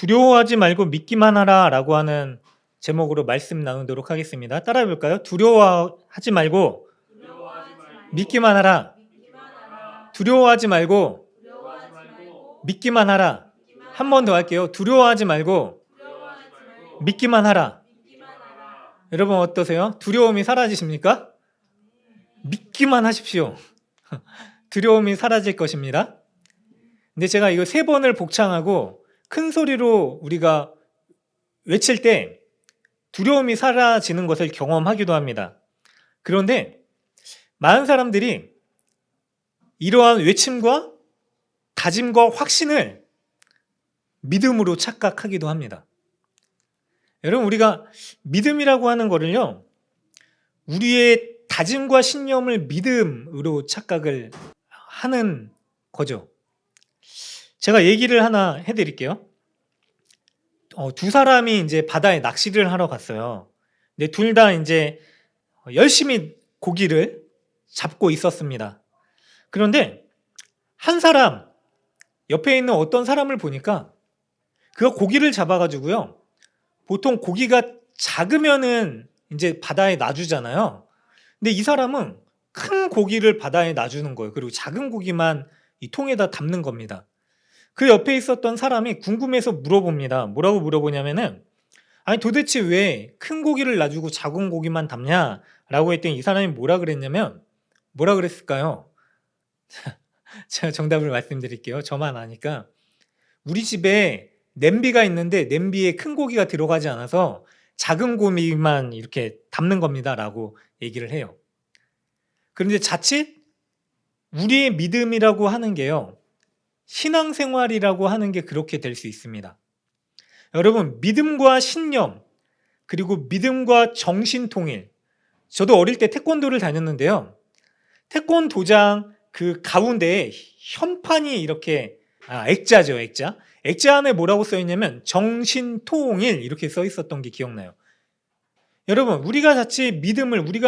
두려워하지 말고 믿기만 하라 라고 하는 제목으로 말씀 나누도록 하겠습니다. 따라해 볼까요? 두려워하지 말고 믿기만 하라. 두려워하지 말고 믿기만 하라. 한 번 더 할게요. 두려워하지 말고 믿기만 하라. 여러분 어떠세요? 두려움이 사라지십니까? 믿기만 하십시오. 두려움이 사라질 것입니다. 근데 제가 이거 3번을 복창하고 큰 소리로 우리가 외칠 때 두려움이 사라지는 것을 경험하기도 합니다. 그런데 많은 사람들이 이러한 외침과 다짐과 확신을 믿음으로 착각하기도 합니다. 여러분 우리가 믿음이라고 하는 거를요, 우리의 다짐과 신념을 믿음으로 착각을 하는 거죠. 제가 얘기를 하나 해드릴게요. 두 사람이 이제 바다에 낚시를 하러 갔어요. 근데 둘 다 이제 열심히 고기를 잡고 있었습니다. 그런데 한 사람, 옆에 있는 어떤 사람을 보니까 그가 고기를 잡아가지고요, 보통 고기가 작으면은 이제 바다에 놔주잖아요. 근데 이 사람은 큰 고기를 바다에 놔주는 거예요. 그리고 작은 고기만 이 통에다 담는 겁니다. 그 옆에 있었던 사람이 궁금해서 물어봅니다. 뭐라고 물어보냐면은, 아니 도대체 왜 큰 고기를 놔주고 작은 고기만 담냐? 라고 했더니 이 사람이 뭐라 그랬을까요? 제가 정답을 말씀드릴게요. 저만 아니까. 우리 집에 냄비가 있는데 냄비에 큰 고기가 들어가지 않아서 작은 고기만 이렇게 담는 겁니다 라고 얘기를 해요. 그런데 자칫 우리의 믿음이라고 하는 게요, 신앙생활이라고 하는 게 그렇게 될 수 있습니다. 여러분, 믿음과 신념, 그리고 믿음과 정신통일. 저도 어릴 때 태권도를 다녔는데요, 태권도장 그 가운데에 현판이 이렇게, 액자죠, 액자. 액자 안에 뭐라고 써 있냐면 정신통일 이렇게 써 있었던 게 기억나요. 여러분, 우리가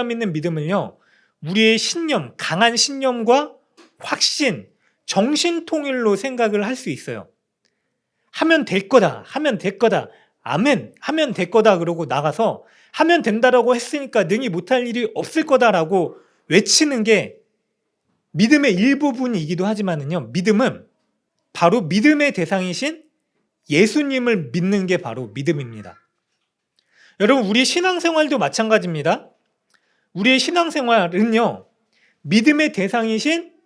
믿는 믿음을요, 우리의 신념, 강한 신념과 확신, 정신통일로 생각을 할 수 있어요. 하면 될 거다, 아멘, 하면 될 거다 그러고 나가서 하면 된다라고 했으니까 능히 못할 일이 없을 거다라고 외치는 게 믿음의 일부분이기도 하지만은요, 믿음은 바로 믿음의 대상이신 예수님을 믿는 게 바로 믿음입니다. 여러분, 우리의 신앙생활도 마찬가지입니다. 우리의 신앙생활은요, 믿음의 대상이신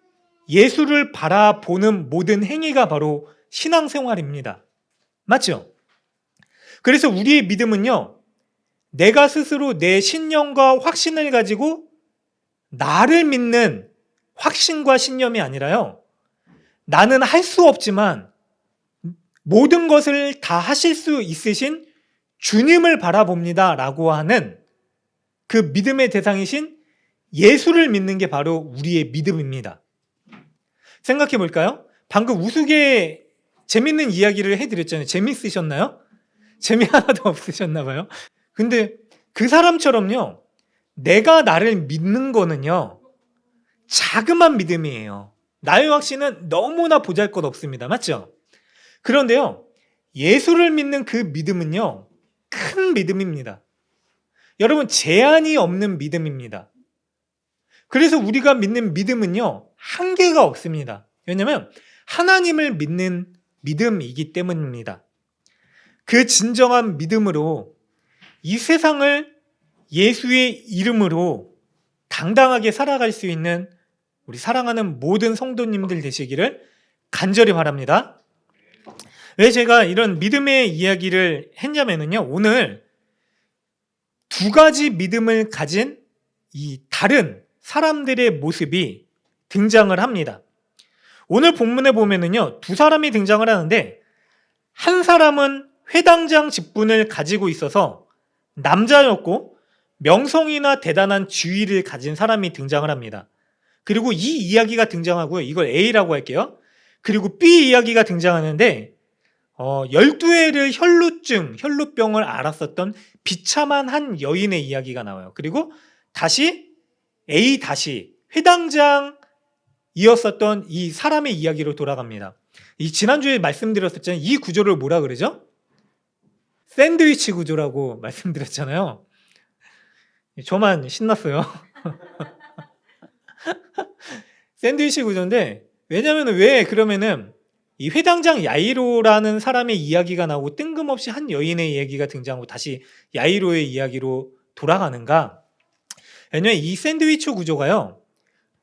예수를 바라보는 모든 행위가 바로 신앙생활입니다. 맞죠? 그래서 우리의 믿음은요, 내가 스스로 내 신념과 확신을 가지고 나를 믿는 확신과 신념이 아니라요, 나는 할 수 없지만 모든 것을 다 하실 수 있으신 주님을 바라봅니다 라고 하는 그 믿음의 대상이신 예수를 믿는 게 바로 우리의 믿음입니다. 생각해 볼까요? 방금 우스개 재밌는 이야기를 해드렸잖아요. 재밌으셨나요? 재미 하나도 없으셨나 봐요. 근데 그 사람처럼요, 내가 나를 믿는 거는요, 자그만 믿음이에요. 나의 확신은 너무나 보잘것없습니다. 맞죠? 그런데요, 예수를 믿는 그 믿음은요, 큰 믿음입니다. 여러분, 제한이 없는 믿음입니다. 그래서 우리가 믿는 믿음은요, 한계가 없습니다. 왜냐하면 하나님을 믿는 믿음이기 때문입니다. 그 진정한 믿음으로 이 세상을 예수의 이름으로 당당하게 살아갈 수 있는 우리 사랑하는 모든 성도님들 되시기를 간절히 바랍니다. 왜 제가 이런 믿음의 이야기를 했냐면요, 오늘 2가지 믿음을 가진 이 다른 사람들의 모습이 등장을 합니다. 오늘 본문에 보면은요, 2사람이 등장을 하는데, 한 사람은 회당장 직분을 가지고 있어서 남자였고 명성이나 대단한 지위를 가진 사람이 등장을 합니다. 그리고 이 이야기가 등장하고요, 이걸 A라고 할게요. 그리고 B 이야기가 등장하는데, 12회를 혈루병을 앓았었던 비참한 한 여인의 이야기가 나와요. 그리고 다시 A 회당장이었었던 이 사람의 이야기로 돌아갑니다. 이 지난주에 말씀드렸었잖아요. 이 구조를 뭐라 그러죠? 샌드위치 구조라고 말씀드렸잖아요. 저만 신났어요. 샌드위치 구조인데, 왜냐면 왜 그러면은 이 회당장 야이로라는 사람의 이야기가 나오고 뜬금없이 한 여인의 이야기가 등장하고 다시 야이로의 이야기로 돌아가는가? 왜냐면 이 샌드위치 구조가요,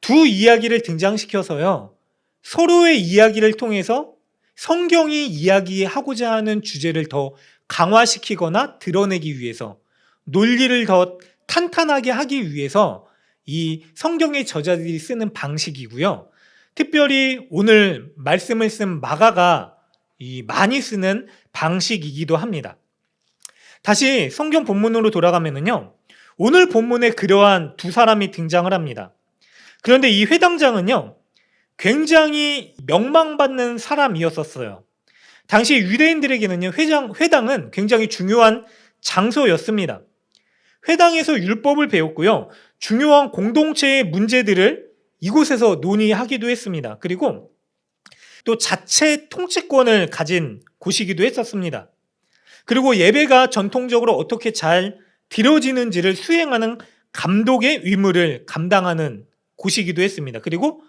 두 이야기를 등장시켜서요, 서로의 이야기를 통해서 성경이 이야기하고자 하는 주제를 더 강화시키거나 드러내기 위해서, 논리를 더 탄탄하게 하기 위해서 이 성경의 저자들이 쓰는 방식이고요. 특별히 오늘 말씀을 쓴 마가가 많이 쓰는 방식이기도 합니다. 다시 성경 본문으로 돌아가면요, 오늘 본문에 그러한 두 사람이 등장을 합니다. 그런데 이 회당장은요, 굉장히 명망받는 사람이었었어요. 당시 유대인들에게는요, 회당은 굉장히 중요한 장소였습니다. 회당에서 율법을 배웠고요, 중요한 공동체의 문제들을 이곳에서 논의하기도 했습니다. 그리고 또 자체 통치권을 가진 곳이기도 했었습니다. 그리고 예배가 전통적으로 어떻게 잘 드려지는지를 수행하는 감독의 의무를 감당하는 곳이기도 했습니다. 그리고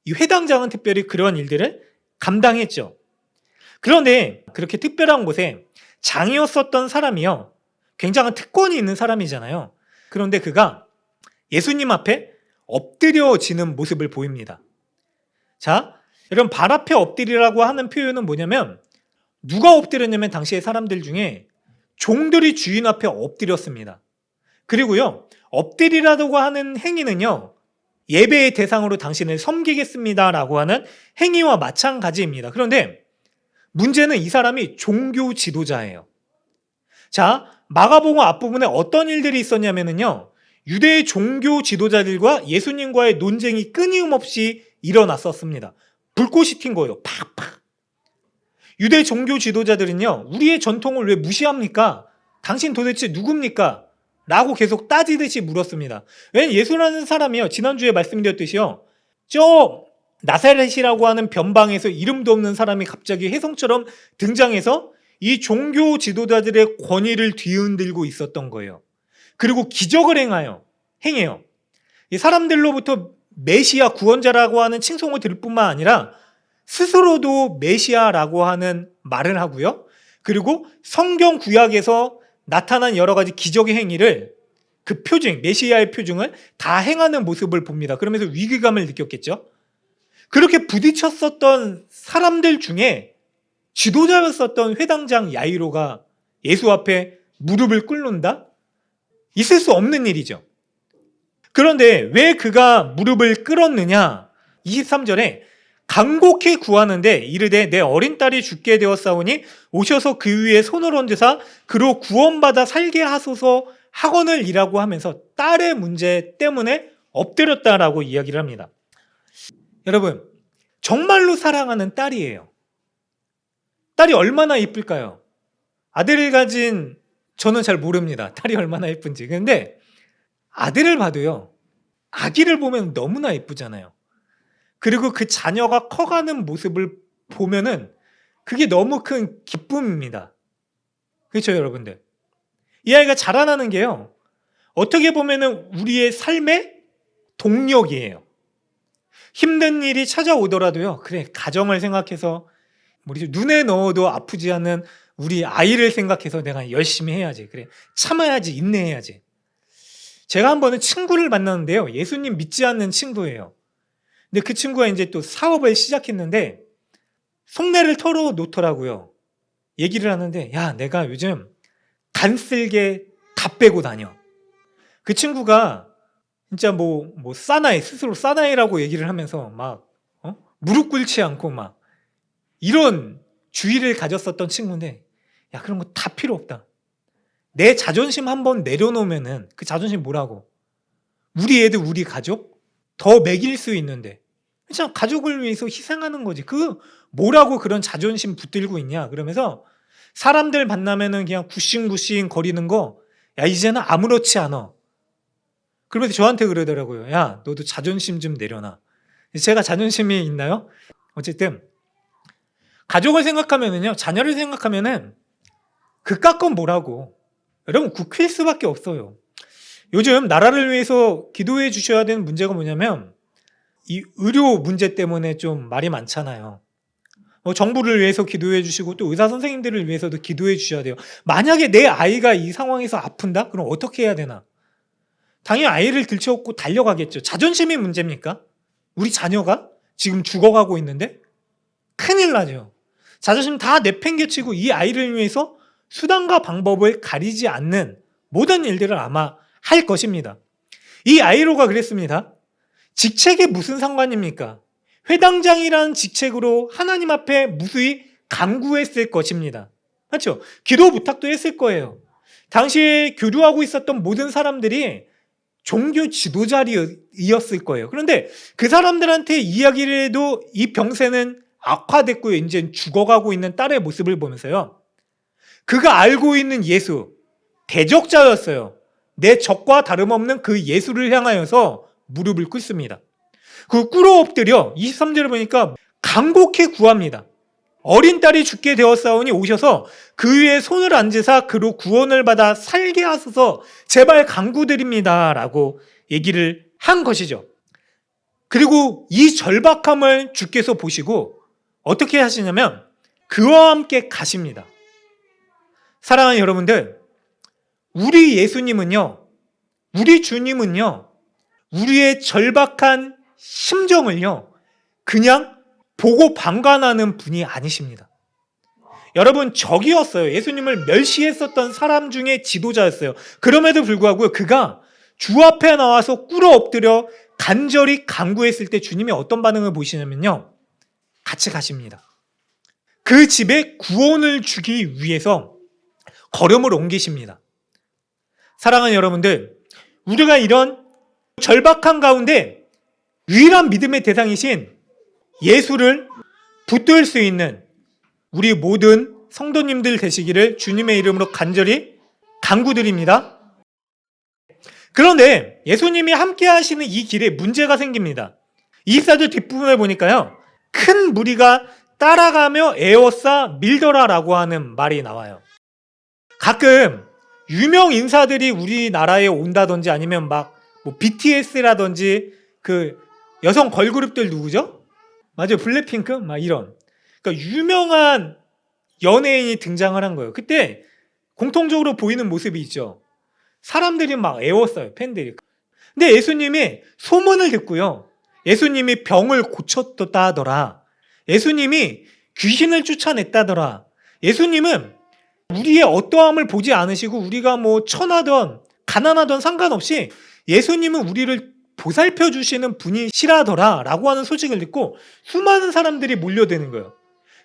이 회당장은 특별히 그런 일들을 감당했죠. 그런데 그렇게 특별한 곳에 장이었었던 사람이요, 굉장한 특권이 있는 사람이잖아요. 그런데 그가 예수님 앞에 엎드려지는 모습을 보입니다. 자, 여러분, 발 앞에 엎드리라고 하는 표현은 뭐냐면, 누가 엎드렸냐면 당시의 사람들 중에 종들이 주인 앞에 엎드렸습니다. 그리고요, 엎드리라고 하는 행위는요, 예배의 대상으로 당신을 섬기겠습니다라고 하는 행위와 마찬가지입니다. 그런데 문제는 이 사람이 종교 지도자예요. 자, 마가복음 앞부분에 어떤 일들이 있었냐면요, 유대의 종교 지도자들과 예수님과의 논쟁이 끊임없이 일어났었습니다. 불꽃이 튄 거예요. 팍팍. 유대 종교 지도자들은요, 우리의 전통을 왜 무시합니까? 당신 도대체 누굽니까? 라고 계속 따지듯이 물었습니다. 왜냐면 예수라는 사람이요, 지난주에 말씀드렸듯이요, 저 나사렛이라고 하는 변방에서 이름도 없는 사람이 갑자기 혜성처럼 등장해서 이 종교 지도자들의 권위를 뒤흔들고 있었던 거예요. 그리고 기적을 행해요. 이 사람들로부터 메시아 구원자라고 하는 칭송을 들을 뿐만 아니라 스스로도 메시아라고 하는 말을 하고요. 그리고 성경 구약에서 나타난 여러 가지 기적의 행위를, 그 표징, 메시아의 표징을 다 행하는 모습을 봅니다. 그러면서 위기감을 느꼈겠죠. 그렇게 부딪혔었던 사람들 중에 지도자였었던 회당장 야이로가 예수 앞에 무릎을 꿇는다? 있을 수 없는 일이죠. 그런데 왜 그가 무릎을 꿇었느냐? 23절에 간곡히 구하는데 이르되 내 어린 딸이 죽게 되었사오니 오셔서 그 위에 손을 얹으사 그로 구원받아 살게 하소서 하거늘이라고 하면서 딸의 문제 때문에 엎드렸다라고 이야기를 합니다. 여러분, 정말로 사랑하는 딸이에요. 딸이 얼마나 이쁠까요? 아들을 가진 저는 잘 모릅니다. 딸이 얼마나 예쁜지. 근데 아들을 봐도요, 아기를 보면 너무나 예쁘잖아요. 그리고 그 자녀가 커가는 모습을 보면은 그게 너무 큰 기쁨입니다. 그렇죠, 여러분들? 이 아이가 자라나는 게요, 어떻게 보면은 우리의 삶의 동력이에요. 힘든 일이 찾아오더라도요, 그래, 가정을 생각해서 우리 눈에 넣어도 아프지 않는 우리 아이를 생각해서 내가 열심히 해야지. 그래, 참아야지, 인내해야지. 제가 한 번은 친구를 만났는데요, 예수님 믿지 않는 친구예요. 근데 그 친구가 이제 또 사업을 시작했는데 속내를 털어놓더라고요. 얘기를 하는데, 야, 내가 요즘 간쓸게 다 빼고 다녀. 그 친구가 진짜 스스로 사나이라고 얘기를 하면서 막 무릎 꿇지 않고 막 이런 주의를 가졌었던 친구인데, 야, 그런 거 다 필요 없다. 내 자존심 한번 내려놓으면은 그 자존심 뭐라고? 우리 애들, 우리 가족 더 먹일 수 있는데, 그냥 가족을 위해서 희생하는 거지. 그 뭐라고 그런 자존심 붙들고 있냐? 그러면서 사람들 만나면은 그냥 굿싱굿싱 거리는 거, 야, 이제는 아무렇지 않아. 그러면서 저한테 그러더라고요. 야, 너도 자존심 좀 내려놔. 제가 자존심이 있나요? 어쨌든 가족을 생각하면은요, 자녀를 생각하면은 그깟 건 뭐라고. 여러분 국회일 수밖에 없어요. 요즘 나라를 위해서 기도해 주셔야 되는 문제가 뭐냐면 이 의료 문제 때문에 좀 말이 많잖아요. 정부를 위해서 기도해 주시고 또 의사 선생님들을 위해서도 기도해 주셔야 돼요. 만약에 내 아이가 이 상황에서 아픈다? 그럼 어떻게 해야 되나? 당연히 아이를 들쳐업고 달려가겠죠. 자존심이 문제입니까? 우리 자녀가 지금 죽어가고 있는데 큰일 나죠. 자존심 다 내팽개치고 이 아이를 위해서 수단과 방법을 가리지 않는 모든 일들을 아마 할 것입니다. 이 아이로가 그랬습니다. 직책이 무슨 상관입니까? 회당장이라는 직책으로 하나님 앞에 무수히 간구했을 것입니다. 맞죠? 기도 부탁도 했을 거예요. 당시에 교류하고 있었던 모든 사람들이 종교 지도자이었을 거예요. 그런데 그 사람들한테 이야기를 해도 이 병세는 악화됐고요. 이제 죽어가고 있는 딸의 모습을 보면서요. 그가 알고 있는 예수, 대적자였어요. 내 적과 다름없는 그 예수를 향하여서 무릎을 꿇습니다. 그 꿇어 엎드려 23절을 보니까 간곡히 구합니다. 어린 딸이 죽게 되었사오니 오셔서 그 위에 손을 얹으사 그로 구원을 받아 살게 하소서 제발 간구드립니다 라고 얘기를 한 것이죠. 그리고 이 절박함을 주께서 보시고 어떻게 하시냐면 그와 함께 가십니다. 사랑하는 여러분들, 우리 예수님은요, 우리 주님은요, 우리의 절박한 심정을요, 그냥 보고 방관하는 분이 아니십니다. 여러분, 적이었어요. 예수님을 멸시했었던 사람 중에 지도자였어요. 그럼에도 불구하고 그가 주 앞에 나와서 꿇어 엎드려 간절히 간구했을 때 주님이 어떤 반응을 보이시냐면요, 같이 가십니다. 그 집에 구원을 주기 위해서 걸음을 옮기십니다. 사랑하는 여러분들, 우리가 이런 절박한 가운데 유일한 믿음의 대상이신 예수를 붙들 수 있는 우리 모든 성도님들 되시기를 주님의 이름으로 간절히 간구드립니다. 그런데 예수님이 함께 하시는 이 길에 문제가 생깁니다. 24절 뒷부분을 보니까요, 큰 무리가 따라가며 에워싸 밀더라라고 하는 말이 나와요. 가끔 유명 인사들이 우리나라에 온다든지 아니면 막 뭐 BTS라든지 그 여성 걸그룹들 누구죠? 맞아요. 블랙핑크? 막 이런. 그러니까 유명한 연예인이 등장을 한 거예요. 그때 공통적으로 보이는 모습이 있죠. 사람들이 막 애웠어요. 팬들이. 근데 예수님이 소문을 듣고요. 예수님이 병을 고쳤다더라. 예수님이 귀신을 쫓아냈다더라. 예수님은 우리의 어떠함을 보지 않으시고 우리가 뭐 천하던 가난하던 상관없이 예수님은 우리를 보살펴 주시는 분이시라더라 라고 하는 소식을 듣고 수많은 사람들이 몰려드는 거예요.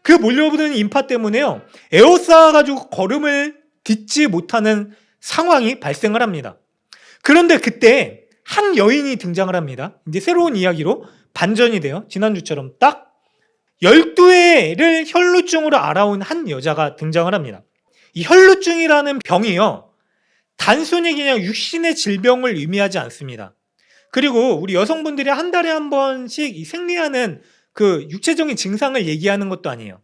그 몰려드는 인파 때문에요, 에워싸가지고 걸음을 딛지 못하는 상황이 발생을 합니다. 그런데 그때 한 여인이 등장을 합니다. 이제 새로운 이야기로 반전이 돼요. 지난주처럼 딱 12회를 혈루증으로 알아온 한 여자가 등장을 합니다. 이 혈루증이라는 병이요, 단순히 그냥 육신의 질병을 의미하지 않습니다. 그리고 우리 여성분들이 한 달에 한 번씩 생리하는 그 육체적인 증상을 얘기하는 것도 아니에요.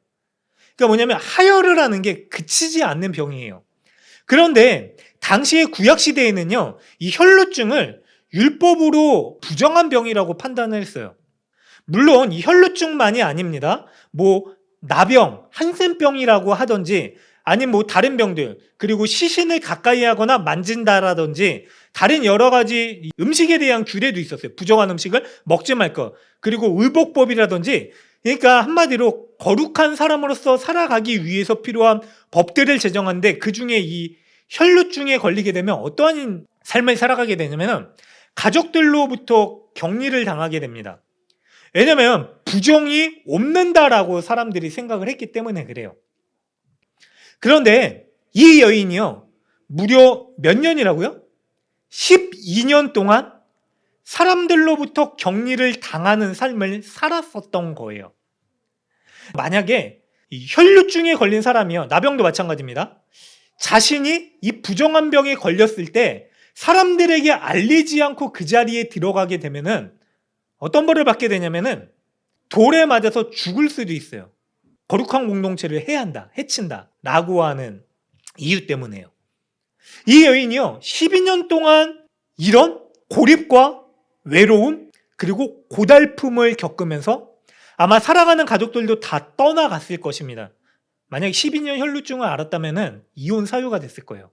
그러니까 뭐냐면 하혈을 하는 게 그치지 않는 병이에요. 그런데 당시의 구약시대에는요, 이 혈루증을 율법으로 부정한 병이라고 판단을 했어요. 물론 이 혈루증만이 아닙니다. 뭐 나병, 한센병이라고 하든지 아니면 뭐 다른 병들, 그리고 시신을 가까이 하거나 만진다라든지 다른 여러 가지 음식에 대한 규례도 있었어요. 부정한 음식을 먹지 말 것, 그리고 의복법이라든지, 그러니까 한마디로 거룩한 사람으로서 살아가기 위해서 필요한 법들을 제정하는데 그 중에 이 혈루증에 걸리게 되면 어떠한 삶을 살아가게 되냐면 가족들로부터 격리를 당하게 됩니다. 왜냐면 부정이 없는다라고 사람들이 생각을 했기 때문에 그래요. 그런데 이 여인이요, 무려 몇 년이라고요? 12년 동안 사람들로부터 격리를 당하는 삶을 살았었던 거예요. 만약에 이 혈루증에 걸린 사람이요, 나병도 마찬가지입니다. 자신이 이 부정한 병에 걸렸을 때 사람들에게 알리지 않고 그 자리에 들어가게 되면은 어떤 벌을 받게 되냐면은 돌에 맞아서 죽을 수도 있어요. 거룩한 공동체를 해야 한다, 해친다 라고 하는 이유 때문에요. 이 여인이요, 12년 동안 이런 고립과 외로움 그리고 고달픔을 겪으면서 아마 사랑하는 가족들도 다 떠나갔을 것입니다. 만약 12년 혈루증을 앓았다면 이혼 사유가 됐을 거예요.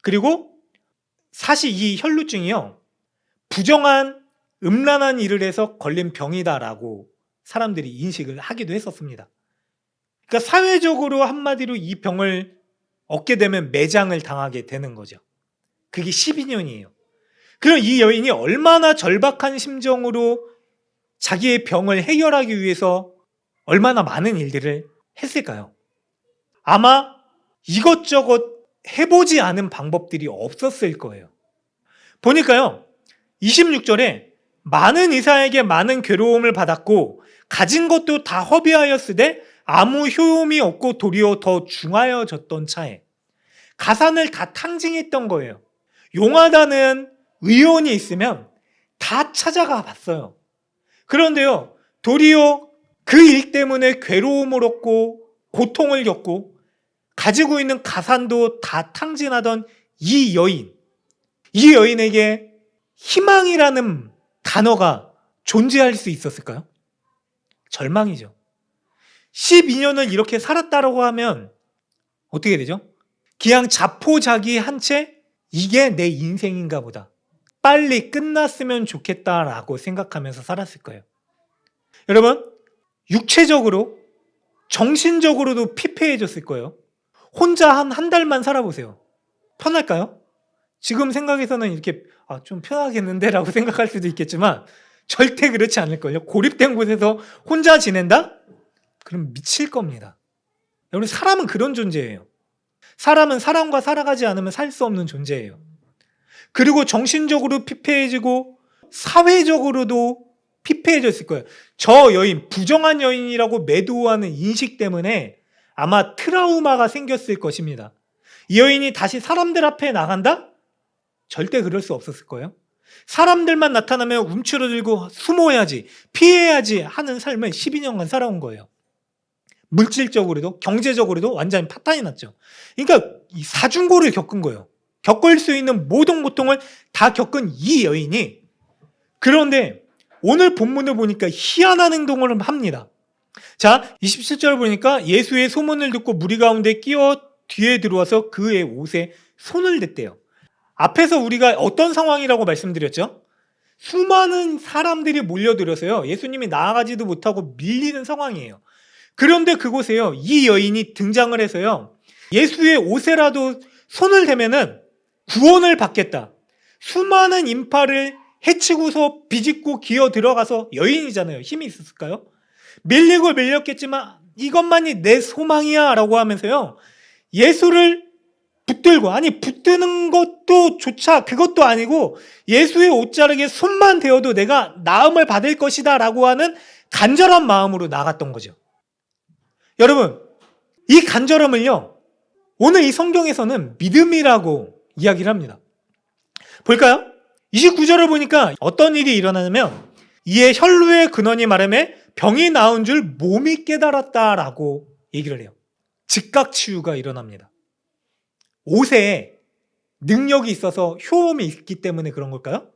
그리고 사실 이 혈루증이요, 부정한 음란한 일을 해서 걸린 병이다라고 사람들이 인식을 하기도 했었습니다. 그러니까 사회적으로 한마디로 이 병을 얻게 되면 매장을 당하게 되는 거죠. 그게 12년이에요. 그럼 이 여인이 얼마나 절박한 심정으로 자기의 병을 해결하기 위해서 얼마나 많은 일들을 했을까요? 아마 이것저것 해보지 않은 방법들이 없었을 거예요. 보니까요, 26절에 많은 이사에게 많은 괴로움을 받았고 가진 것도 다 허비하였으되 아무 효용이 없고 도리어 더 중하여졌던 차에 가산을 다 탕징했던 거예요. 용하다는 의원이 있으면 다 찾아가 봤어요. 그런데요, 도리어 그 일 때문에 괴로움을 얻고 고통을 겪고 가지고 있는 가산도 다 탕진하던 이 여인에게 희망이라는 단어가 존재할 수 있었을까요? 절망이죠. 12년을 이렇게 살았다라고 하면 어떻게 되죠? 그냥 자포자기한 채 이게 내 인생인가 보다, 빨리 끝났으면 좋겠다라고 생각하면서 살았을 거예요. 여러분, 육체적으로 정신적으로도 피폐해졌을 거예요. 혼자 한 달만 살아보세요. 편할까요? 지금 생각에서는 이렇게 좀 편하겠는데 라고 생각할 수도 있겠지만 절대 그렇지 않을걸요. 고립된 곳에서 혼자 지낸다? 그럼 미칠 겁니다. 여러분, 사람은 그런 존재예요. 사람은 사람과 살아가지 않으면 살 수 없는 존재예요. 그리고 정신적으로 피폐해지고 사회적으로도 피폐해졌을 거예요. 저 여인, 부정한 여인이라고 매도하는 인식 때문에 아마 트라우마가 생겼을 것입니다. 이 여인이 다시 사람들 앞에 나간다? 절대 그럴 수 없었을 거예요. 사람들만 나타나면 움츠러들고 숨어야지, 피해야지 하는 삶을 12년간 살아온 거예요. 물질적으로도 경제적으로도 완전히 파탄이 났죠. 그러니까 이 사중고를 겪은 거예요. 겪을 수 있는 모든 고통을 다 겪은 이 여인이, 그런데 오늘 본문을 보니까 희한한 행동을 합니다. 자, 27절 보니까 예수의 소문을 듣고 무리 가운데 끼어 뒤에 들어와서 그의 옷에 손을 댔대요. 앞에서 우리가 어떤 상황이라고 말씀드렸죠? 수많은 사람들이 몰려들어서요, 예수님이 나아가지도 못하고 밀리는 상황이에요. 그런데 그곳에요, 이 여인이 등장을 해서요, 예수의 옷에라도 손을 대면은 구원을 받겠다. 수많은 인파를 해치고서 비집고 기어 들어가서, 여인이잖아요. 힘이 있었을까요? 밀리고 밀렸겠지만 이것만이 내 소망이야 라고 하면서요, 예수를 붙들고, 아니 붙드는 것도 조차 그것도 아니고 예수의 옷자락에 손만 대어도 내가 나음을 받을 것이다 라고 하는 간절한 마음으로 나갔던 거죠. 여러분, 이 간절함을요, 오늘 이 성경에서는 믿음이라고 이야기를 합니다. 볼까요? 29절을 보니까 어떤 일이 일어나냐면, 이에 혈루의 근원이 마르매 병이 나은 줄 몸이 깨달았다라고 얘기를 해요. 즉각 치유가 일어납니다. 옷에 능력이 있어서 효험이 있기 때문에 그런 걸까요?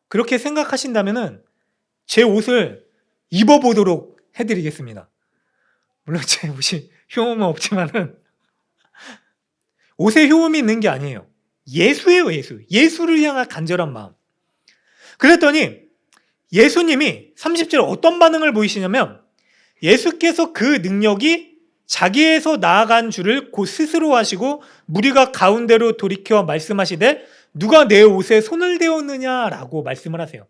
그렇게 생각하신다면 제 옷을 입어보도록 해드리겠습니다. 물론 제 옷이 효험은 없지만은 옷에 효험이 있는 게 아니에요. 예수예요, 예수. 예수를 향한 간절한 마음. 그랬더니 예수님이 30절에 어떤 반응을 보이시냐면, 예수께서 그 능력이 자기에서 나아간 줄을 곧 스스로 하시고 무리가 가운데로 돌이켜 말씀하시되 누가 내 옷에 손을 대었느냐라고 말씀을 하세요.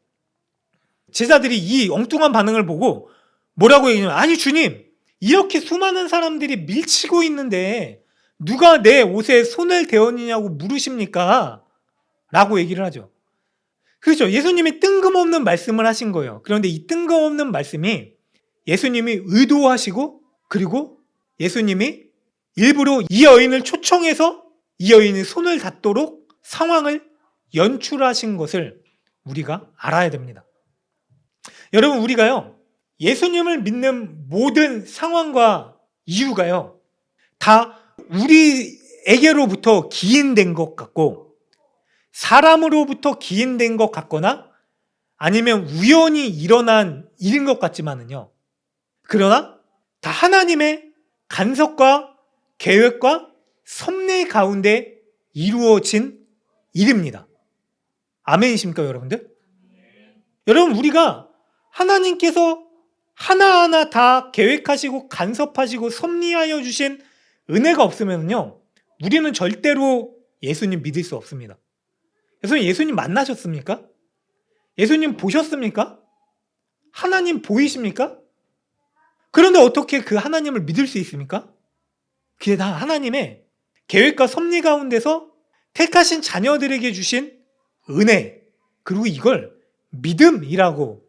제자들이 이 엉뚱한 반응을 보고 뭐라고 얘기하냐면, 아니 주님, 이렇게 수많은 사람들이 밀치고 있는데 누가 내 옷에 손을 대었느냐고 물으십니까? 라고 얘기를 하죠. 그렇죠. 예수님이 뜬금없는 말씀을 하신 거예요. 그런데 이 뜬금없는 말씀이 예수님이 의도하시고, 그리고 예수님이 일부러 이 여인을 초청해서 이 여인이 손을 닿도록 상황을 연출하신 것을 우리가 알아야 됩니다. 여러분, 우리가요, 예수님을 믿는 모든 상황과 이유가요, 다 우리 하나님에게로부터 기인된 것 같고 사람으로부터 기인된 것 같거나 아니면 우연히 일어난 일인 것 같지만은요. 그러나 다 하나님의 간섭과 계획과 섭리 가운데 이루어진 일입니다. 아멘이십니까, 여러분들? 여러분, 우리가 하나님께서 하나하나 다 계획하시고 간섭하시고 섭리하여 주신 은혜가 없으면요, 우리는 절대로 예수님 믿을 수 없습니다. 그래서 예수님 만나셨습니까? 예수님 보셨습니까? 하나님 보이십니까? 그런데 어떻게 그 하나님을 믿을 수 있습니까? 그게 다 하나님의 계획과 섭리 가운데서 택하신 자녀들에게 주신 은혜, 그리고 이걸 믿음이라고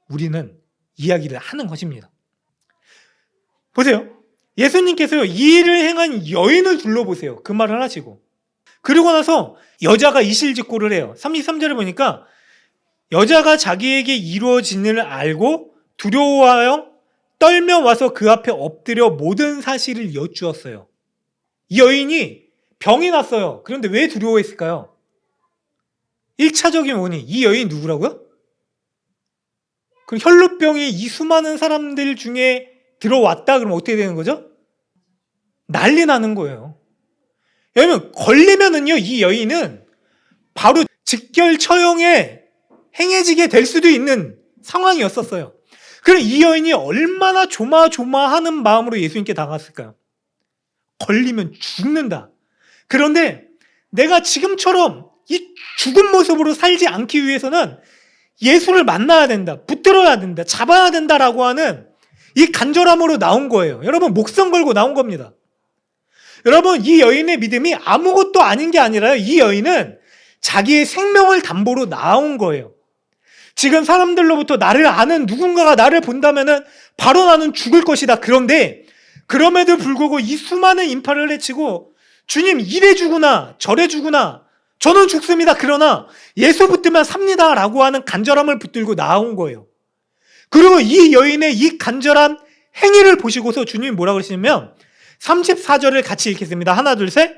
우리는 이야기를 하는 것입니다. 보세요. 예수님께서요, 이 일을 행한 여인을 둘러보세요. 그 말을 하시고. 그러고 나서 여자가 이실직고를 해요. 33절을 보니까 여자가 자기에게 이루어진 일을 알고 두려워하여 떨며 와서 그 앞에 엎드려 모든 사실을 여쭈었어요. 이 여인이 병이 났어요. 그런데 왜 두려워했을까요? 1차적인 원인, 이 여인이 누구라고요? 그 혈루병이 이 수많은 사람들 중에 들어왔다 그러면 어떻게 되는 거죠? 난리 나는 거예요. 왜냐면 걸리면은요, 이 여인은 바로 직결 처형에 행해지게 될 수도 있는 상황이었었어요. 그럼 이 여인이 얼마나 조마조마하는 마음으로 예수님께 다가갔을까요? 걸리면 죽는다. 그런데 내가 지금처럼 이 죽은 모습으로 살지 않기 위해서는 예수를 만나야 된다, 붙들어야 된다, 잡아야 된다라고 하는 이 간절함으로 나온 거예요. 여러분, 목숨 걸고 나온 겁니다. 여러분, 이 여인의 믿음이 아무것도 아닌 게 아니라요, 이 여인은 자기의 생명을 담보로 나온 거예요. 지금 사람들로부터 나를 아는 누군가가 나를 본다면은 바로 나는 죽을 것이다. 그런데 그럼에도 불구하고 이 수많은 인파를 해치고 주님, 이래 주구나 저래 주구나 저는 죽습니다. 그러나 예수 붙들면 삽니다 라고 하는 간절함을 붙들고 나온 거예요. 그리고 이 여인의 이 간절한 행위를 보시고서 주님이 뭐라 그러시냐면 34절을 같이 읽겠습니다. 하나 둘 셋.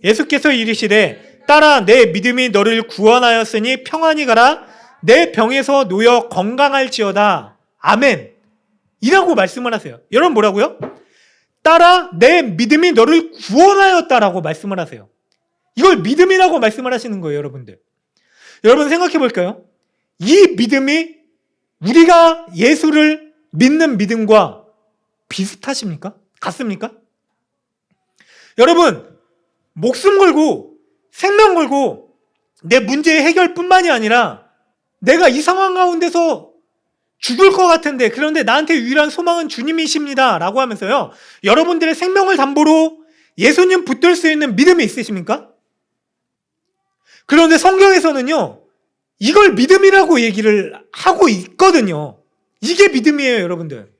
예수께서 이르시되 딸아, 내 믿음이 너를 구원하였으니 평안히 가라. 내 병에서 놓여 건강할지어다. 아멘. 이라고 말씀을 하세요. 여러분, 뭐라고요? 딸아, 내 믿음이 너를 구원하였다라고 말씀을 하세요. 이걸 믿음이라고 말씀을 하시는 거예요, 여러분들. 여러분, 생각해 볼까요? 이 믿음이 우리가 예수를 믿는 믿음과 비슷하십니까? 같습니까? 여러분, 목숨 걸고 생명 걸고 내 문제의 해결뿐만이 아니라 내가 이 상황 가운데서 죽을 것 같은데, 그런데 나한테 유일한 소망은 주님이십니다 라고 하면서요, 여러분들의 생명을 담보로 예수님 붙들 수 있는 믿음이 있으십니까? 그런데 성경에서는요, 이걸 믿음이라고 얘기를 하고 있거든요. 이게 믿음이에요, 여러분들.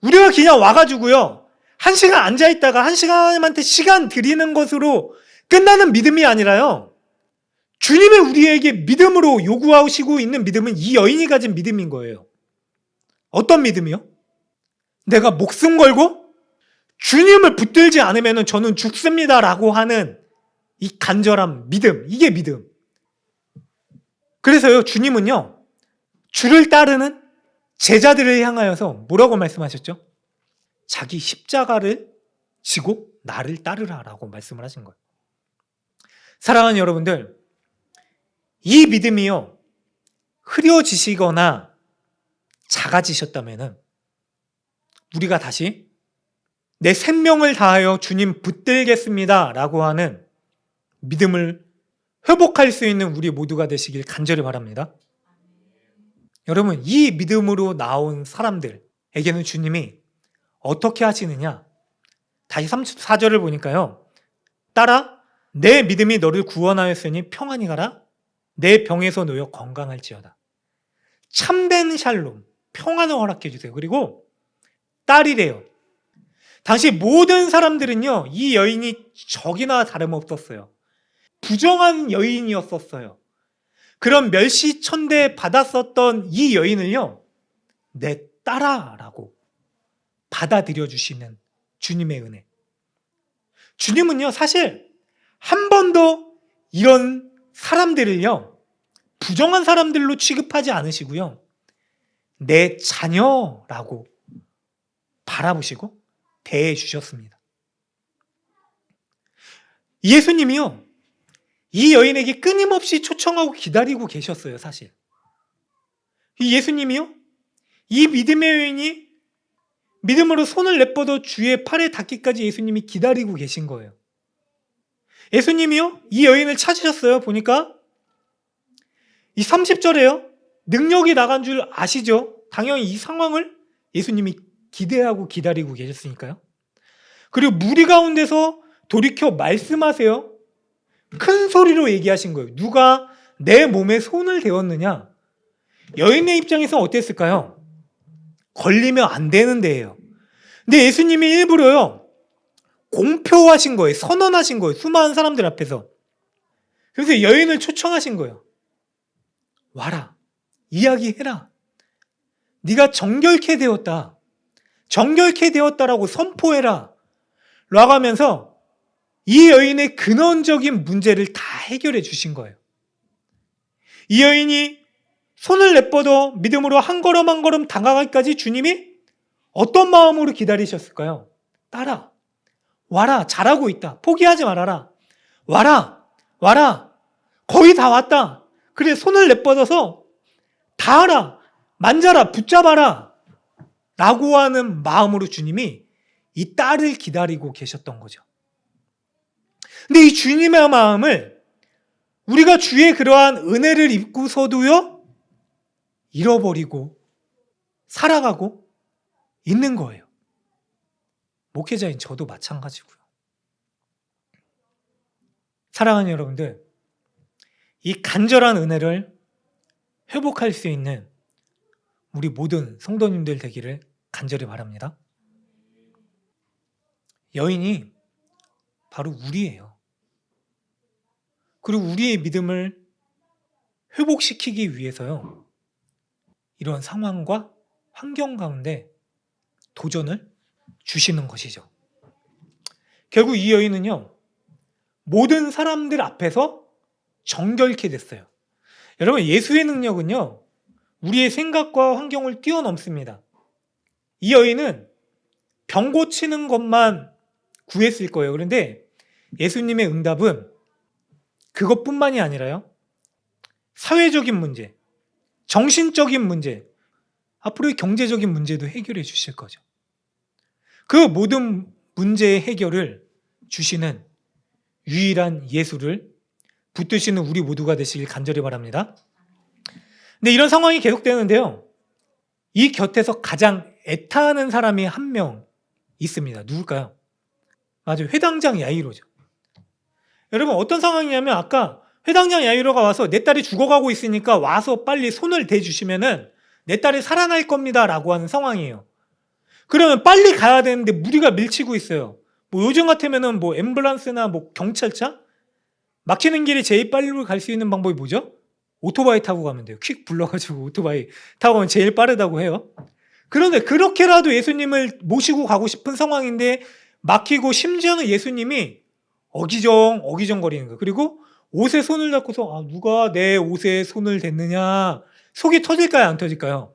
우리가 그냥 와가지고요, 1시간 앉아있다가 1시간한테 시간 드리는 것으로 끝나는 믿음이 아니라요, 주님이 우리에게 믿음으로 요구하시고 있는 믿음은 이 여인이 가진 믿음인 거예요. 어떤 믿음이요? 내가 목숨 걸고 주님을 붙들지 않으면 저는 죽습니다 라고 하는 이 간절한 믿음, 이게 믿음. 그래서요, 주님은요, 주를 따르는 제자들을 향하여서 뭐라고 말씀하셨죠? 자기 십자가를 지고 나를 따르라 라고 말씀을 하신 거예요. 사랑하는 여러분들, 이 믿음이요, 흐려지시거나 작아지셨다면 우리가 다시 내 생명을 다하여 주님 붙들겠습니다 라고 하는 믿음을 회복할 수 있는 우리 모두가 되시길 간절히 바랍니다. 여러분, 이 믿음으로 나온 사람들에게는 주님이 어떻게 하시느냐? 다시 34절을 보니까요, 딸아, 내 믿음이 너를 구원하였으니 평안히 가라. 내 병에서 놓여 건강할지어다. 참된 샬롬, 평안을 허락해 주세요. 그리고 딸이래요. 당시 모든 사람들은요, 이 여인이 적이나 다름없었어요. 부정한 여인이었었어요. 그런 멸시천대 받았었던 이 여인을요, 내 딸아라고 받아들여 주시는 주님의 은혜. 주님은요, 사실 한 번도 이런 사람들을요, 부정한 사람들로 취급하지 않으시고요, 내 자녀라고 바라보시고 대해 주셨습니다. 예수님이요, 이 여인에게 끊임없이 초청하고 기다리고 계셨어요, 사실. 이 예수님이요, 이 믿음의 여인이 믿음으로 손을 내뻗어 주의 팔에 닿기까지 예수님이 기다리고 계신 거예요. 예수님이요, 이 여인을 찾으셨어요. 보니까 이 30절에요, 능력이 나간 줄 아시죠? 당연히 이 상황을 예수님이 기대하고 기다리고 계셨으니까요. 그리고 무리 가운데서 돌이켜 말씀하세요. 큰 소리로 얘기하신 거예요. 누가 내 몸에 손을 대었느냐? 여인의 입장에서 어땠을까요? 걸리면 안 되는 데예요. 근데 예수님이 일부러요, 공표하신 거예요. 선언하신 거예요. 수많은 사람들 앞에서. 그래서 여인을 초청하신 거예요. 와라. 이야기해라. 네가 정결케 되었다. 정결케 되었다라고 선포해라. 라고 하면서 이 여인의 근원적인 문제를 다 해결해 주신 거예요. 이 여인이 손을 내뻗어 믿음으로 한 걸음 한 걸음 다가가기까지 주님이 어떤 마음으로 기다리셨을까요? 따라, 와라, 잘하고 있다. 포기하지 말아라. 와라, 와라. 거의 다 왔다. 그래, 손을 내뻗어서 닿아라, 만져라, 붙잡아라. 라고 하는 마음으로 주님이 이 딸을 기다리고 계셨던 거죠. 근데 이 주님의 마음을 우리가 주의 그러한 은혜를 입고서도요, 잃어버리고 살아가고 있는 거예요. 목회자인 저도 마찬가지고요. 사랑하는 여러분들, 이 간절한 은혜를 회복할 수 있는 우리 모든 성도님들 되기를 간절히 바랍니다. 여인이 바로 우리예요. 그리고 우리의 믿음을 회복시키기 위해서요, 이런 상황과 환경 가운데 도전을 주시는 것이죠. 결국 이 여인은요, 모든 사람들 앞에서 정결케 됐어요. 여러분, 예수의 능력은요, 우리의 생각과 환경을 뛰어넘습니다. 이 여인은 병 고치는 것만 구했을 거예요. 그런데 예수님의 응답은 그것뿐만이 아니라요, 사회적인 문제, 정신적인 문제, 앞으로의 경제적인 문제도 해결해 주실 거죠. 그 모든 문제의 해결을 주시는 유일한 예수를 붙드시는 우리 모두가 되시길 간절히 바랍니다. 근데 이런 상황이 계속되는데요, 이 곁에서 가장 애타하는 사람이 한 명 있습니다. 누굴까요? 맞아요. 회당장 야이로죠. 여러분, 어떤 상황이냐면, 아까 회당장 야이로가 와서 내 딸이 죽어가고 있으니까 와서 빨리 손을 대주시면은 내 딸이 살아날 겁니다 라고 하는 상황이에요. 그러면 빨리 가야 되는데 무리가 밀치고 있어요. 뭐 요즘 같으면은 뭐 앰뷸런스나 뭐 경찰차? 막히는 길에 제일 빨리 갈 수 있는 방법이 뭐죠? 오토바이 타고 가면 돼요. 퀵 불러가지고 오토바이 타고 가면 제일 빠르다고 해요. 그런데 그렇게라도 예수님을 모시고 가고 싶은 상황인데 막히고, 심지어는 예수님이 어기정거리는 거예요. 그리고 옷에 손을 잡고서 누가 내 옷에 손을 댔느냐, 속이 터질까요, 안 터질까요?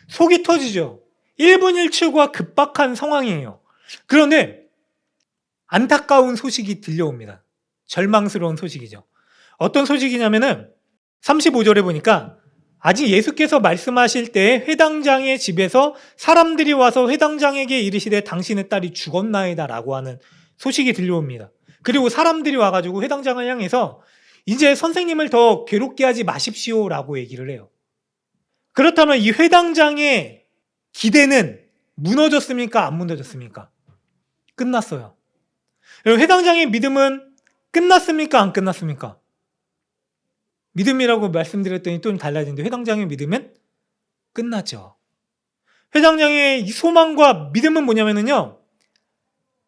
속이 터지죠. 1분 1초가 급박한 상황이에요. 그런데 안타까운 소식이 들려옵니다. 절망스러운 소식이죠. 어떤 소식이냐면은 35절에 보니까 아직 예수께서 말씀하실 때 회당장의 집에서 사람들이 와서 회당장에게 이르시되 당신의 딸이 죽었나이다 라고 하는 소식이 들려옵니다. 그리고 사람들이 와가지고 회당장을 향해서 이제 선생님을 더 괴롭게 하지 마십시오 라고 얘기를 해요. 그렇다면 이 회당장의 기대는 무너졌습니까? 안 무너졌습니까? 끝났어요. 여러분, 회당장의 믿음은 끝났습니까? 안 끝났습니까? 믿음이라고 말씀드렸더니 또 달라지는데, 회당장의 믿음은 끝났죠. 회당장의 소망과 믿음은 뭐냐면요,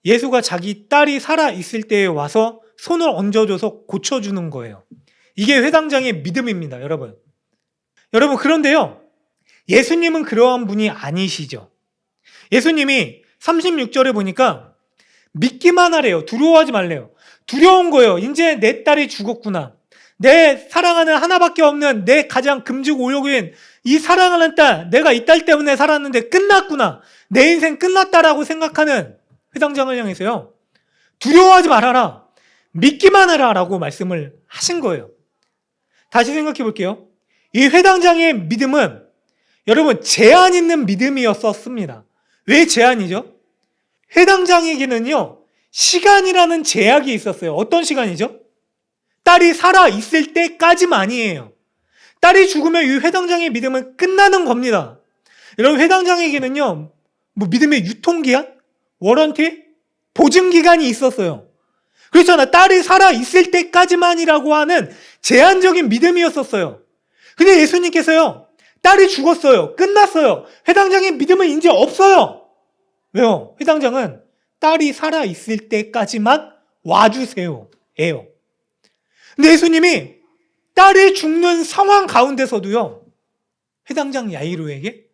예수가 자기 딸이 살아있을 때에 와서 손을 얹어줘서 고쳐주는 거예요. 이게 회당장의 믿음입니다, 여러분. 그런데요, 예수님은 그러한 분이 아니시죠. 예수님이 36절에 보니까 믿기만 하래요. 두려워하지 말래요. 두려운 거예요. 이제 내 딸이 죽었구나. 내 사랑하는 하나밖에 없는 내 가장 금지고 오욕인 이 사랑하는 딸, 내가 이 딸 때문에 살았는데 끝났구나. 내 인생 끝났다라고 생각하는 회당장을 향해서요. 두려워하지 말아라. 믿기만 해라 라고 말씀을 하신 거예요. 다시 생각해 볼게요. 이 회당장의 믿음은 여러분 제한 있는 믿음이었었습니다. 왜 제한이죠? 회당장에게는요, 시간이라는 제약이 있었어요. 어떤 시간이죠? 딸이 살아 있을 때까지만이에요. 딸이 죽으면 이 회당장의 믿음은 끝나는 겁니다. 여러분, 회당장에게는요, 뭐 믿음의 유통기한? 워런티? 보증기간이 있었어요. 그렇잖아. 딸이 살아 있을 때까지만이라고 하는 제한적인 믿음이었었어요. 근데 예수님께서요, 딸이 죽었어요. 끝났어요. 회당장의 믿음은 이제 없어요. 왜요? 회당장은 딸이 살아 있을 때까지만 와주세요. 예요. 근데 예수님이 딸이 죽는 상황 가운데서도요, 회당장 야이로에게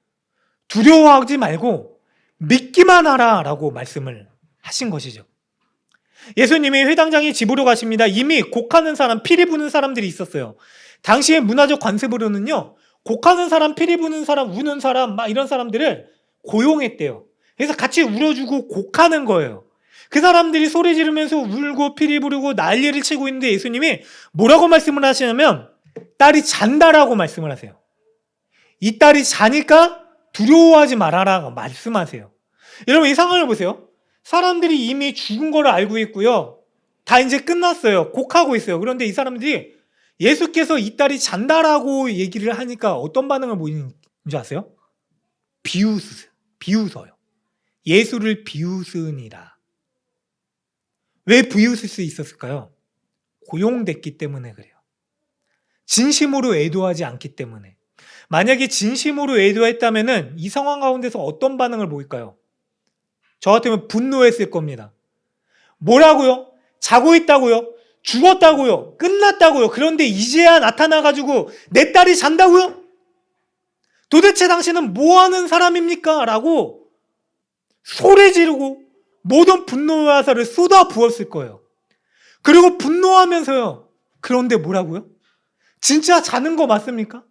두려워하지 말고 믿기만 하라 라고 말씀을 하신 것이죠. 예수님이 회당장이 집으로 가십니다. 이미 곡하는 사람, 피리 부는 사람들이 있었어요. 당시의 문화적 관습으로는요, 곡하는 사람, 피리 부는 사람, 우는 사람, 막 이런 사람들을 고용했대요. 그래서 같이 울어주고 곡하는 거예요. 그 사람들이 소리 지르면서 울고 피리 부르고 난리를 치고 있는데 예수님이 뭐라고 말씀을 하시냐면 딸이 잔다라고 말씀을 하세요. 이 딸이 자니까 두려워하지 말아라 말씀하세요. 여러분, 이 상황을 보세요. 사람들이 이미 죽은 걸 알고 있고요. 다 이제 끝났어요. 곡하고 있어요. 그런데 이 사람들이 예수께서 이 딸이 잔다라고 얘기를 하니까 어떤 반응을 보이는 줄 아세요? 비웃어요. 예수를 비웃으니라. 왜 비웃을 수 있었을까요? 고용됐기 때문에 그래요. 진심으로 애도하지 않기 때문에. 만약에 진심으로 애도했다면 이 상황 가운데서 어떤 반응을 보일까요? 저 같으면 분노했을 겁니다. 뭐라고요? 자고 있다고요? 죽었다고요? 끝났다고요? 그런데 이제야 나타나가지고 내 딸이 잔다고요? 도대체 당신은 뭐 하는 사람입니까? 라고 소리 지르고 모든 분노의 화살을 쏟아 부었을 거예요. 그리고 분노하면서요. 그런데 뭐라고요? 진짜 자는 거 맞습니까?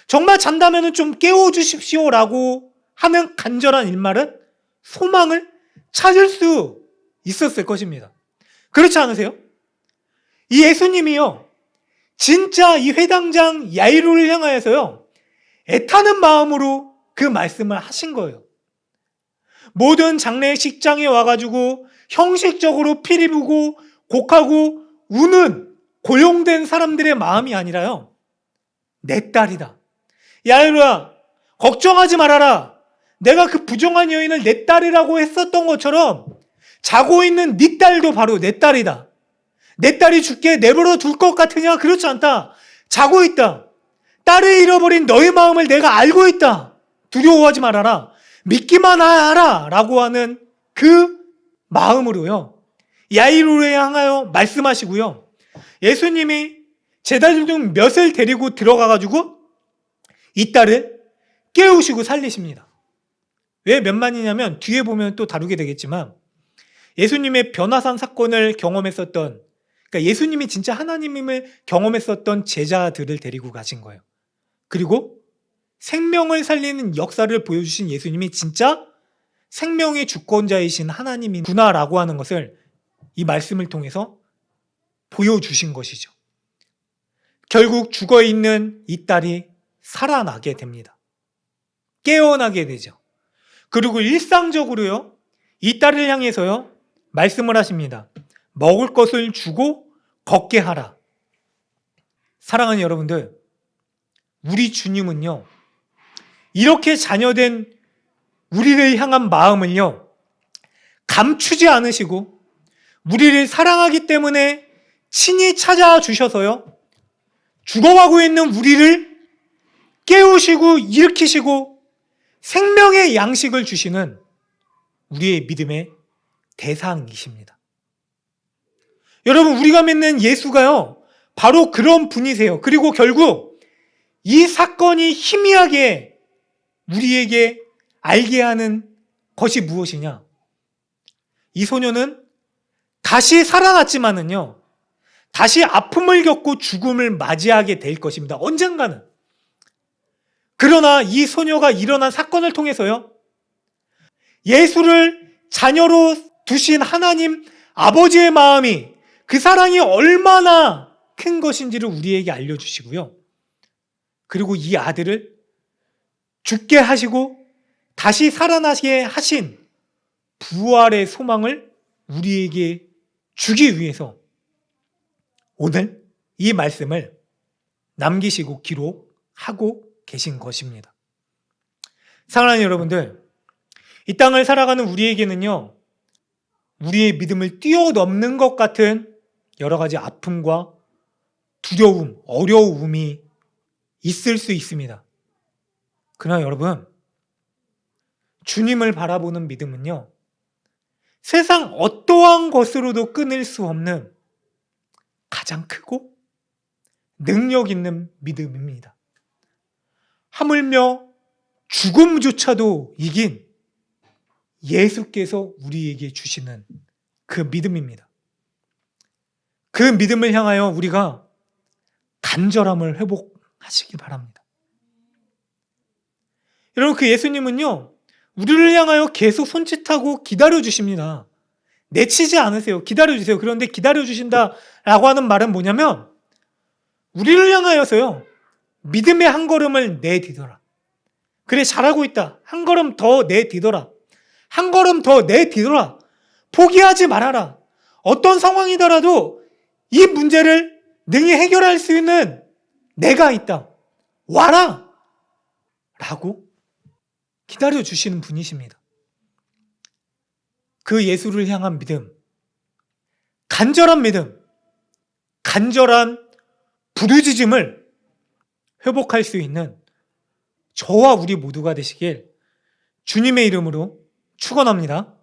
정말 잔다면 좀 깨워주십시오 라고 하는 간절한 일말은 소망을 찾을 수 있었을 것입니다. 그렇지 않으세요? 이 예수님이요, 진짜 이 회당장 야이로를 향하여서요, 애타는 마음으로 그 말씀을 하신 거예요. 모든 장례식장에 와가지고 형식적으로 피리 부고 곡하고 우는 고용된 사람들의 마음이 아니라요, 내 딸이다. 야이로야, 걱정하지 말아라. 내가 그 부정한 여인을 내 딸이라고 했었던 것처럼 자고 있는 네 딸도 바로 내 딸이다. 내 딸이 죽게 내버려 둘 것 같으냐? 그렇지 않다. 자고 있다. 딸을 잃어버린 너의 마음을 내가 알고 있다. 두려워하지 말아라. 믿기만 하라. 라고 하는 그 마음으로요, 야이로에 향하여 말씀하시고요. 예수님이 제자들 중 몇을 데리고 들어가가지고 이 딸을 깨우시고 살리십니다. 왜 몇만이냐면 뒤에 보면 또 다루게 되겠지만 예수님의 변화산 사건을 경험했었던, 그러니까 예수님이 진짜 하나님임을 경험했었던 제자들을 데리고 가신 거예요. 그리고 생명을 살리는 역사를 보여주신 예수님이 진짜 생명의 주권자이신 하나님이구나라고 하는 것을 이 말씀을 통해서 보여주신 것이죠. 결국 죽어있는 이 딸이 살아나게 됩니다. 깨어나게 되죠. 그리고 일상적으로요, 이 딸을 향해서요, 말씀을 하십니다. 먹을 것을 주고 걷게 하라. 사랑하는 여러분들, 우리 주님은요, 이렇게 자녀된 우리를 향한 마음을요, 감추지 않으시고 우리를 사랑하기 때문에 친히 찾아와 주셔서요, 죽어가고 있는 우리를 깨우시고 일으키시고 생명의 양식을 주시는 우리의 믿음의 대상이십니다. 여러분, 우리가 믿는 예수가요, 바로 그런 분이세요. 그리고 결국 이 사건이 희미하게 우리에게 알게 하는 것이 무엇이냐? 이 소녀는 다시 살아났지만은요, 다시 아픔을 겪고 죽음을 맞이하게 될 것입니다. 언젠가는. 그러나 이 소녀가 일어난 사건을 통해서요, 예수를 자녀로 두신 하나님 아버지의 마음이, 그 사랑이 얼마나 큰 것인지를 우리에게 알려주시고요. 그리고 이 아들을 죽게 하시고 다시 살아나게 하신 부활의 소망을 우리에게 주기 위해서 오늘 이 말씀을 남기시고 기록하고 계신 것입니다. 사랑하는 여러분들, 이 땅을 살아가는 우리에게는요, 우리의 믿음을 뛰어넘는 것 같은 여러 가지 아픔과 두려움, 어려움이 있을 수 있습니다. 그러나 여러분, 주님을 바라보는 믿음은요, 세상 어떠한 것으로도 끊을 수 없는 가장 크고 능력 있는 믿음입니다. 하물며 죽음조차도 이긴 예수께서 우리에게 주시는 그 믿음입니다. 그 믿음을 향하여 우리가 간절함을 회복하시기 바랍니다. 여러분, 그 예수님은요, 우리를 향하여 계속 손짓하고 기다려주십니다. 내치지 않으세요. 기다려주세요. 그런데 기다려주신다라고 하는 말은 뭐냐면, 우리를 향하여서요, 믿음의 한 걸음을 내디뎌라. 그래, 잘하고 있다. 한 걸음 더 내디뎌라. 한 걸음 더 내디뎌라. 포기하지 말아라. 어떤 상황이더라도 이 문제를 능히 해결할 수 있는 내가 있다. 와라! 라고 기다려주시는 분이십니다. 그 예수를 향한 믿음, 간절한 믿음, 간절한 부르짖음을 회복할 수 있는 저와 우리 모두가 되시길 주님의 이름으로 축원합니다.